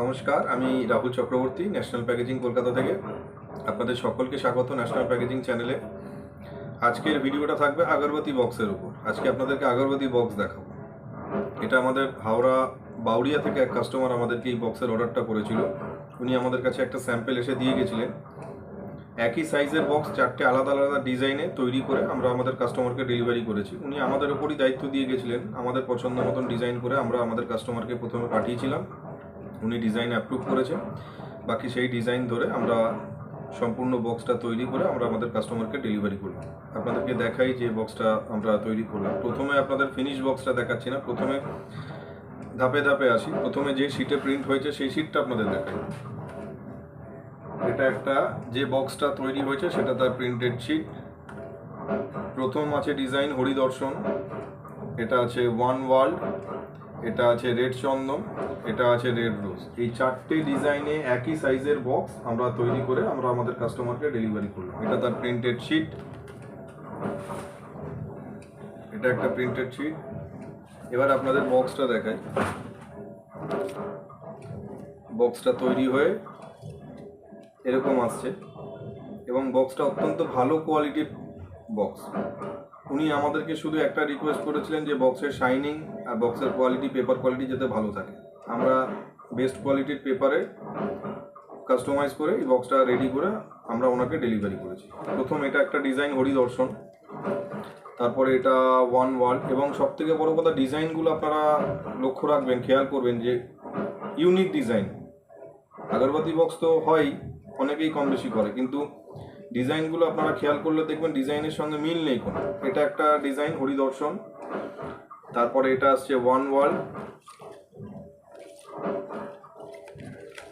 নমস্কার, আমি Rahul Chakraborty, national packaging Kolkata থেকে আপনাদের সকলকে স্বাগত ন্যাশনাল প্যাকেজিং চ্যানেলে। আজকের ভিডিওটা থাকবে আগরবাতি বক্সের উপর। আজকে আপনাদেরকে আগরবাতি বক্স দেখাবো। এটা আমাদের হাওড়া বাউরিয়া থেকে এক কাস্টমার আমাদেরকে এই বক্সের অর্ডারটা করেছিল। উনি আমাদের কাছে একটা স্যাম্পেল এসে দিয়ে গেছিলেন। একই সাইজের বক্স চারটে আলাদা আলাদা ডিজাইনে তৈরি করে আমরা আমাদের কাস্টমারকে ডেলিভারি করেছি। উনি আমাদের ওপরই দায়িত্ব দিয়ে গেছিলেন। আমাদের পছন্দ মতন ডিজাইন করে আমরা আমাদের কাস্টমারকে প্রথমে পাঠিয়েছিলাম। উনি ডিজাইন অ্যাপ্রুভ করেছেন। বাকি সেই ডিজাইন ধরে আমরা সম্পূর্ণ বক্সটা তৈরি করে আমরা আমাদের কাস্টমারকে ডেলিভারি করলাম। আপনাদেরকে দেখাই যে বক্সটা আমরা তৈরি করলাম। প্রথমে আপনাদের ফিনিশ বক্সটা দেখাচ্ছি না, প্রথমে ধাপে ধাপে আসি। প্রথমে যে শিটে প্রিন্ট হয়েছে সেই শিটটা আপনাদের দেখাই। এটা একটা যে বক্সটা তৈরি হয়েছে সেটা তার প্রিন্টেড শিট। প্রথম আছে ডিজাইন হরিদর্শন, এটা আছে ওয়ান ওয়ার্ল্ড, এটা আছে রেড চন্দন, এটা আছে রেড রোজ। এই চারটে ডিজাইনে একই সাইজের বক্স আমরা তৈরি করে আমরা আমাদের কাস্টমারকে ডেলিভারি করলাম। এটা তার প্রিন্টেড শিট, এটা একটা প্রিন্টেড শিট। এবার আপনাদের বক্সটা দেখাই। বক্সটা তৈরি হয়ে এরকম আসছে এবং বক্সটা অত্যন্ত ভালো কোয়ালিটির বক্স। উনি আমাদেরকে শুধু একটা রিকোয়েস্ট করেছিলেন যে বক্সের শাইনিং আর বক্সের কোয়ালিটি, পেপার কোয়ালিটি যাতে ভালো থাকে। আমরা বেস্ট কোয়ালিটির পেপারে কাস্টমাইজ করে এই বক্সটা রেডি করে আমরা ওনাকে ডেলিভারি করেছি। প্রথম এটা একটা ডিজাইন হরিদর্শন, তারপরে এটা ওয়ান ওয়ার্ল্ড, এবং সবথেকে বড় কথা ডিজাইনগুলো আপনারা লক্ষ্য রাখবেন, খেয়াল করবেন যে ইউনিক ডিজাইন। আগরবাতি বক্স তো হয়, অনেকেই কম বেশি করে, কিন্তু ডিজাইনগুলো আপনারা খেয়াল করলে দেখবেন ডিজাইনের সঙ্গে মিল নেই কোনো। এটা একটা ডিজাইন হরিদর্শন, তারপরে এটা আসছে ওয়ান ওয়ার্ল্ড,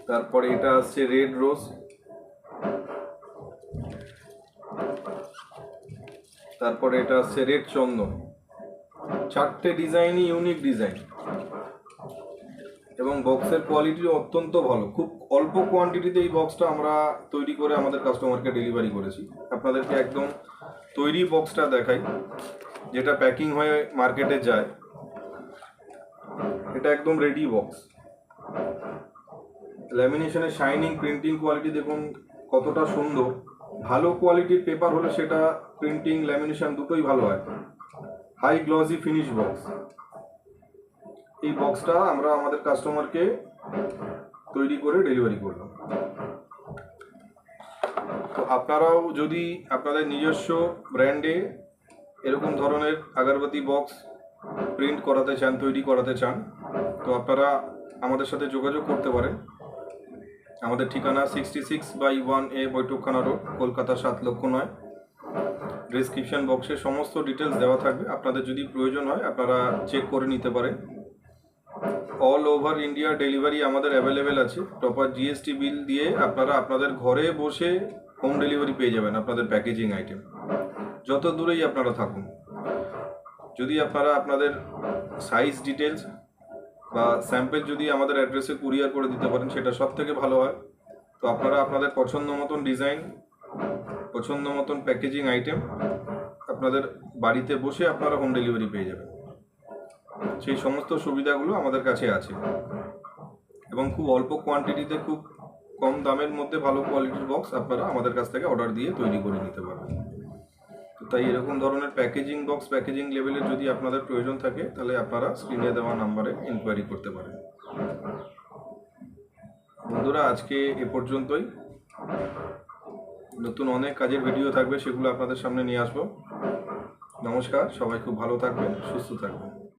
তারপরে এটা আসছে রেড রোজ, তারপরে এটা আসছে রেড চন্দন। চারটে ডিজাইনই ইউনিক ডিজাইন এবং বক্সের কোয়ালিটি অত্যন্ত ভালো। খুব অল্প কোয়ান্টিটিতে এই বক্সটা আমরা তৈরি করে আমাদের কাস্টমারকে ডেলিভারি করেছি। আপনাদেরকে একদম তৈরি বক্সটা দেখাই, যেটা প্যাকিং হয়ে মার্কেটে যায়। এটা একদম রেডি বক্স। ল্যামিনেশনের শাইনিং, প্রিন্টিং কোয়ালিটি দেখুন কতটা সুন্দর। ভালো কোয়ালিটির পেপার হলে সেটা প্রিন্টিং, ল্যামিনেশন দুটোই ভালো হয়। High glossy finish box. এই বক্সটা আমরা আমাদের কাস্টমারকে তৈরি করে ডেলিভারি করলাম। তো আপনারাও যদি আপনাদের নিজস্ব ব্র্যান্ডে এরকম ধরনের আগরবাতি বক্স প্রিন্ট করাতে চান, তৈরি করাতে চান, তো আপনারা আমাদের সাথে যোগাযোগ করতে পারেন। আমাদের ঠিকানা 66/1A বৈঠকখানা রোড, কলকাতা 7,09,000। ডিসক্রিপশন বক্সে সমস্ত ডিটেলস দেওয়া থাকবে। আপনাদের যদি প্রয়োজন হয় আপনারা চেক করে নিতে পারেন। অল ওভার ইন্ডিয়া ডেলিভারি আমাদের অ্যাভেলেবেল আছে। প্রপার জিএসটি বিল দিয়ে আপনারা আপনাদের ঘরে বসে হোম ডেলিভারি পেয়ে যাবেন আপনাদের প্যাকেজিং আইটেম, যত দূরেই আপনারা থাকুন। যদি আপনারা আপনাদের সাইজ ডিটেলস বা স্যাম্পেল যদি আমাদের অ্যাড্রেসে কুরিয়ার করে দিতে পারেন সেটা সব থেকে ভালো হয়। তো আপনারা আপনাদের পছন্দ মতন ডিজাইন, পছন্দ মতন প্যাকেজিং আইটেম আপনাদের বাড়িতে বসে আপনারা হোম ডেলিভারি পেয়ে যাবেন। সেই সমস্ত সুবিধাগুলো আমাদের কাছে আছে এবং খুব অল্প কোয়ান্টিটিতে, খুব কম দামের মধ্যে ভালো কোয়ালিটির বক্স আপনারা আমাদের কাছ থেকে অর্ডার দিয়ে তৈরি করে নিতে পারবেন। তো তাই এরকম ধরনের প্যাকেজিং বক্স, প্যাকেজিং লেভেলের যদি আপনাদের প্রয়োজন থাকে তাহলে আপনারা স্ক্রিনে দেওয়া নাম্বারে ইনকোয়ারি করতে পারেন। বন্ধুরা, আজকে এ পর্যন্তই। নতুন অনেক কাজের ভিডিও থাকবে, সেগুলো আপনাদের সামনে নিয়ে আসবো। নমস্কার, সবাই খুব ভালো থাকবেন, সুস্থ থাকবেন।